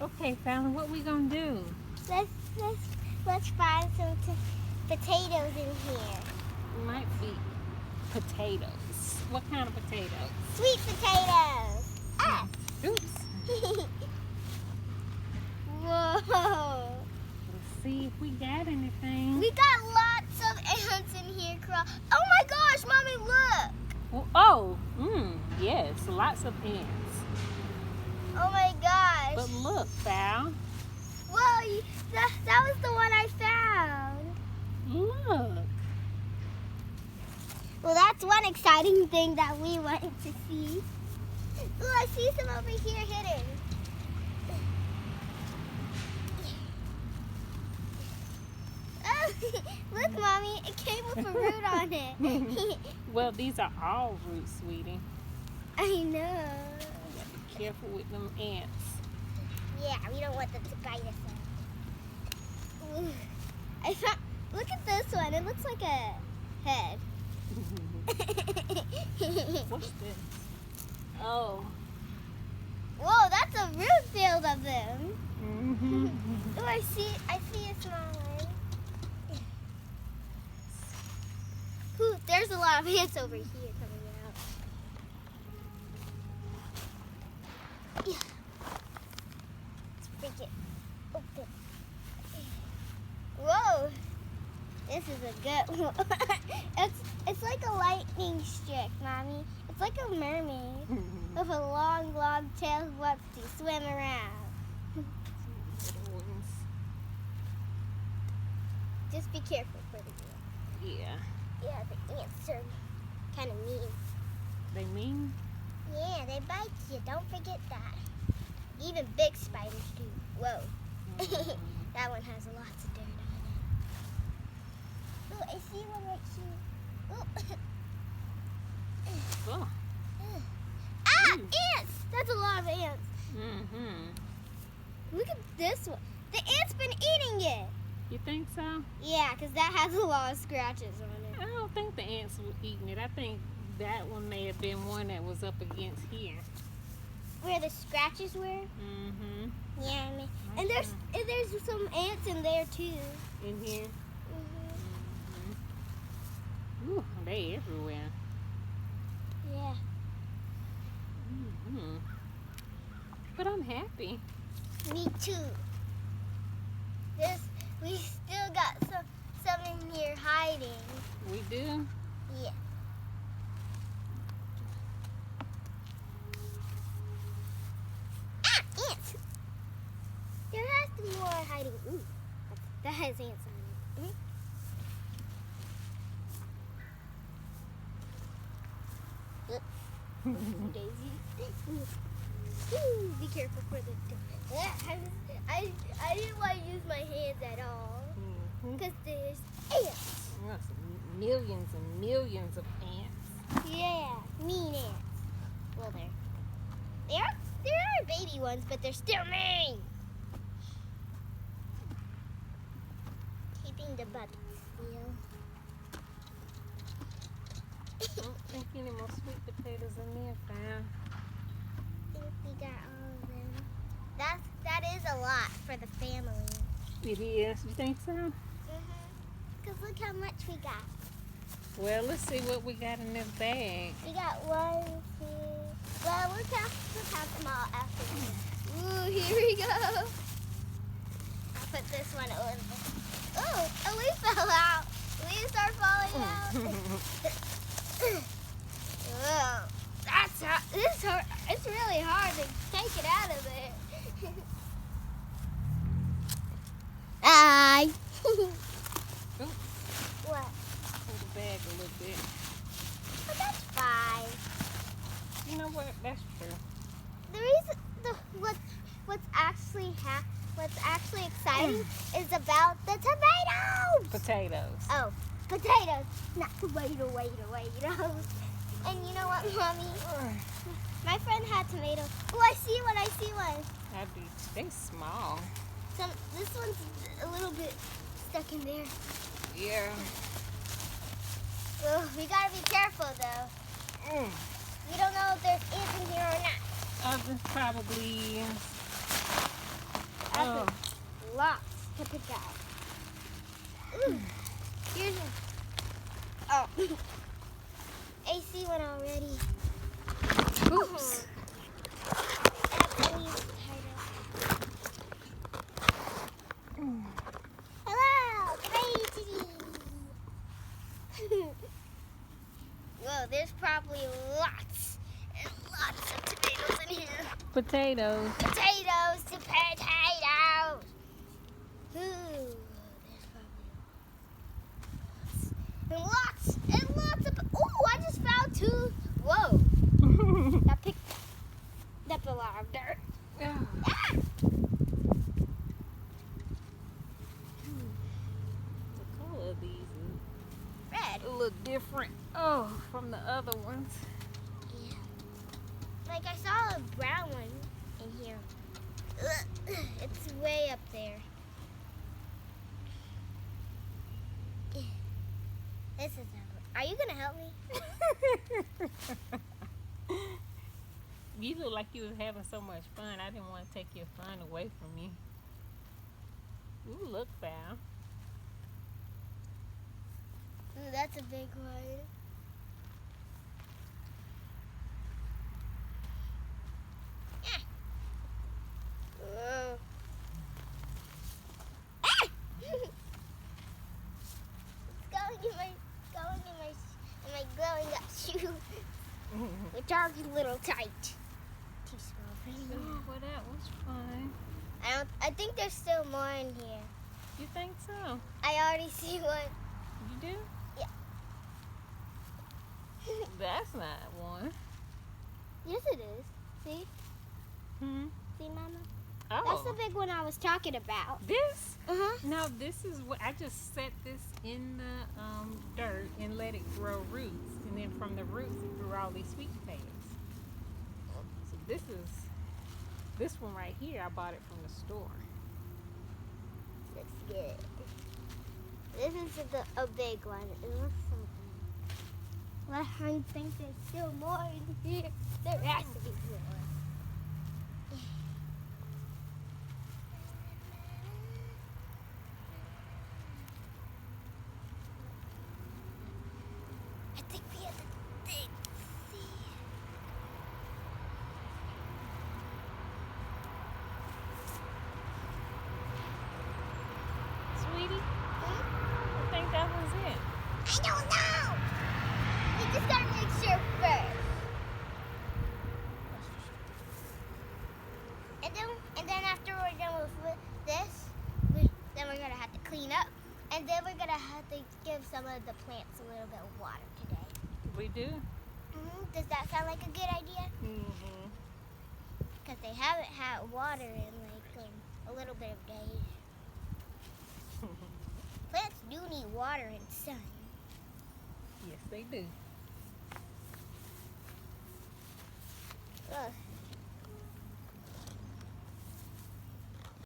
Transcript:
Okay, Fallon, what we gonna do? Let's let's find some potatoes in here. Might be potatoes. What kind of potatoes? Sweet potatoes. Ah. Oops. Whoa. Let's see if we got anything. We got lots of ants in here, Carl. Oh my gosh, Mommy, look. Oh, yes, lots of ants. Oh my gosh. But look, Val. Whoa, that was the one I found. Look. Well, that's one exciting thing that we wanted to see. Oh, I see some over here hidden. Oh, look, Mommy, it came with a root on it. Well, these are all roots, sweetie. I know. You gotta be careful with them ants. Yeah, we don't want them to bite us. Ooh. Look at this one. It looks like a head. What's this? Oh. Whoa, that's a root field of them. Mm-hmm. Oh, I see a small one. Ooh, there's a lot of ants over here coming out. Yeah. Let's break it open. Whoa, this is a good one. It's like a lightning strike, Mommy. It's like a mermaid with a long, long tail who wants to swim around. Little ones. Just be careful for the ants. Yeah. Yeah, the ants are kind of mean. They mean? Yeah, they bite you. Don't forget that. Even big spiders do. Whoa. That one has lots of dirt on it. Oh, I see one right here. Oh. Oh. Ah, ants! That's a lot of ants. Mm-hmm. Look at this one. The ant's been eating it. You think so? Yeah, because that has a lot of scratches on I it. don't think the ants were eating it. I think that one may have been one that was up against here. Where the scratches were? Mm-hmm. Yeah, I mean, and there's some ants in there too. In here? Mhm. Mm-hmm. Ooh, they everywhere. Yeah. Mm-hmm. But I'm happy. Me too. We still got some in here hiding. We do? Yeah. Ah, ants! There has to be more hiding. Ooh, that has ants on it. Daisy. Ooh, be careful for the. I didn't want to use my hands at all because there's ants. That's millions and millions of ants. Yeah, mean ants. Well, there are baby ones, but they're still mean. Keeping the bucket still. I don't think any more sweet potatoes in there, fam. I think we got all of them. That is a lot for the family. It is. You think so? Because look how much we got. Well, let's see what we got in this bag. We got 1, 2. Well, we'll count them all after this. Ooh, here we go. I'll put this one over. Oh, a leaf fell out. Leaves are falling out. Whoa, that's hard. It's really hard to take it out of there. Hi. What? Pull the bag a little bit. But that's fine. You know what? That's true. The reason what's actually exciting is about the tomatoes. Potatoes. Oh, potatoes, not tomatoes. And you know what, Mommy? My friend had tomatoes. Oh, I see one. They small. This one's a little bit stuck in there. Yeah. Oh, we gotta be careful though. We don't know if there's ants in here or not. There's probably pick out. Ooh, here's a. Oh, AC one already. Oops. Hello, crazy. Whoa, there's probably lots and lots of tomatoes in here. Potatoes. Potatoes to potatoes. Ooh, there's probably lots and lots of. Ooh, I just found two. Whoa, that picked up a lot of dirt. Yeah. Ah! The color of these is Red. a little different. Oh, from the other ones. Yeah. Like I saw a brown one in here. Ugh, it's way up there. This is not good. Are you gonna help me? You look like you was having so much fun. I didn't want to take your fun away from you. Ooh, look, Val. Ooh, that's a big one. Ah. Whoa. Ah! It's going in my glowing up shoes, which are a little tight. Too small for me. Oh, well, that was fun. I think there's still more in here. You think so? I already see one. You do? Yeah. That's not one. Yes, it is. See? Hmm. See, Mama? Oh. That's the big one I was talking about. This? Uh-huh. No, this is what I just set this in the dirt and let it grow roots, and then from the roots it grew all these sweet potatoes. So this one right here. I bought it from the store. Looks good. This is a big one. It looks so good. Well, I think there's still more in here. There has to be more. I think we have to dig. See. Sweetie, I think that was it. I don't know. We just gotta make sure first. And then after we're done with this, then we're gonna have to clean up, and then we're gonna have to give some of the plants a little bit of water today. We do. Does that sound like a good idea? Mm-hmm. Because they haven't had water in like a little bit of days. Plants do need water and sun. Yes, they do. Ugh.